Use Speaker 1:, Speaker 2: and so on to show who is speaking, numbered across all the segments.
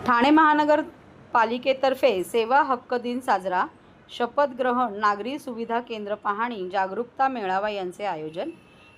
Speaker 1: ठाणे महानगरपालिकेतर्फे सेवा हक्क दिन साजरा, शपथ ग्रहण, नागरी सुविधा केंद्र पाहणी, जागरूकता मेळावा यांचे आयोजन।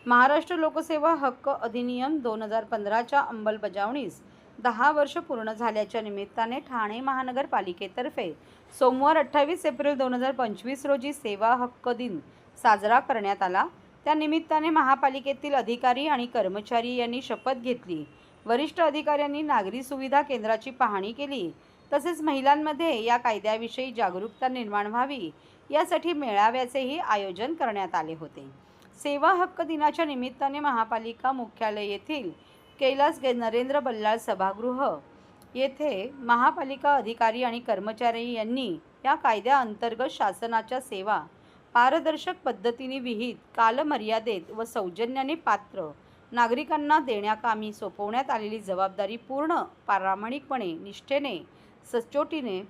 Speaker 1: महाराष्ट्र लोकसेवा हक्क अधिनियम 2015च्या अंमलबजावणीस 10 वर्ष पूर्ण झाल्याच्या निमित्ताने ठाणे महानगरपालिकेतर्फे सोमवार 28 एप्रिल 2025 रोजी सेवा हक्क दिन साजरा करण्यात आला। त्या निमित्ताने महापालिकेतील अधिकारी आणि कर्मचारी यांनी शपथ घेतली। वरिष्ठ अधिकाऱ्यांनी नागरी सुविधा केंद्राची पाहणी केली। तसेच महिलांमध्ये या कायद्याविषयी जागरूकता निर्माण व्हावी यासाठी मेळाव्याचेही आयोजन करण्यात आले होते। सेवा हक्क दिनाच्या निमित्ताने महापालिका मुख्यालय येथील कैलास नरेंद्र बल्लाळ सभागृह येथे महापालिका अधिकारी आणि कर्मचारी यांनी या कायद्याअंतर्गत शासनाच्या सेवा पारदर्शक पद्धतीने विहित कालमर्यादेत व सौजन्याने पात्र नागरिकांना देण्याकामी सोपवण्यात आलेली जबाबदारी पूर्ण प्रामाणिकपणे, निष्ठेने, सचोटीने,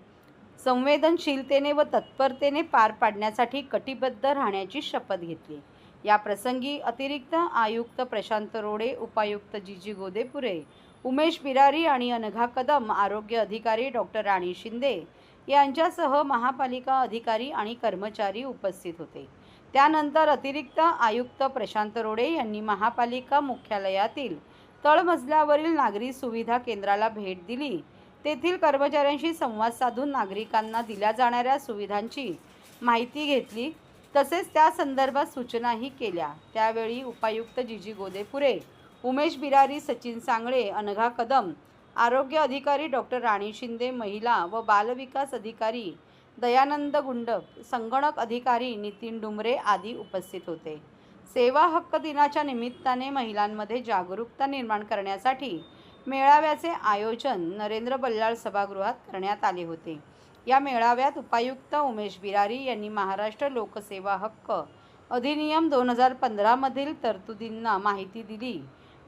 Speaker 1: संवेदनशीलतेने व तत्परतेने पार पाडण्यासाठी कटिबद्ध राहण्याची शपथ घेतली। या प्रसंगी अतिरिक्त आयुक्त प्रशांत रोडे, उपायुक्त जीजी गोदेपुरे, उमेश बिरारी आणि अनघा कदम, आरोग्य अधिकारी डॉक्टर राणी शिंदे यांच्यासह महापालिका अधिकारी आणि कर्मचारी उपस्थित होते। त्यानंतर अतिरिक्त आयुक्त प्रशांत रोडे यांनी महापालिका मुख्यालयातील तळमजल्यावरील नागरी सुविधा केंद्राला भेट दिली। तेथील कर्मचाऱ्यांशी संवाद साधून नागरिकांना दिल्या जाणाऱ्या सुविधांची माहिती घेतली। तसेच त्या संदर्भात सूचनाही केल्या। त्यावेळी उपायुक्त जीजी गोदेपुरे, उमेश बिरारी, सचिन सांगळे, अनघा कदम, आरोग्य अधिकारी डॉक्टर राणी शिंदे, महिला व बालविकास अधिकारी दयानंद गुंडक, संगणक अधिकारी नितीन डुमरे आदी उपस्थित होते। सेवा हक्क दिनाच्या निमित्ताने महिलांमध्ये जागरूकता निर्माण करण्यासाठी मेळाव्याचे आयोजन नरेंद्र बल्लाळ सभागृहात करण्यात आले होते। या मेळाव्यात उपायुक्त उमेश बिरारी यांनी महाराष्ट्र लोकसेवा हक्क अधिनियम 2015 मधील तरतुदींना माहिती दिली।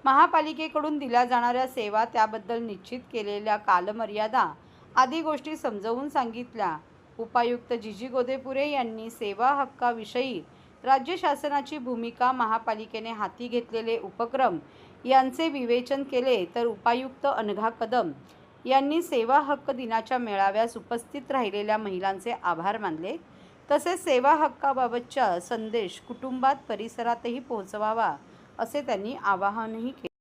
Speaker 1: महापालिकेकडून दिल्या जाणाऱ्या सेवा, त्याबद्दल निश्चित केलेल्या कालमर्यादा आदी गोष्टी समजावून सांगितल्या। उपायुक्त जीजी गोदेपुरे यांनी सेवा हक्काविषयी राज्य शासनाची भूमिका, महापालिकेने हाती घेतलेले उपक्रम यांचे विवेचन केले। तर उपायुक्त अनघा कदम यांनी सेवा हक्क दिनाच्या मेळाव्यास उपस्थित राहिलेल्या महिलांचे आभार मानले। तसेच सेवा हक्काबाबतचा संदेश कुटुंबात, परिसरातही पोहोचवावा असे त्यांनी आवाहनही केले।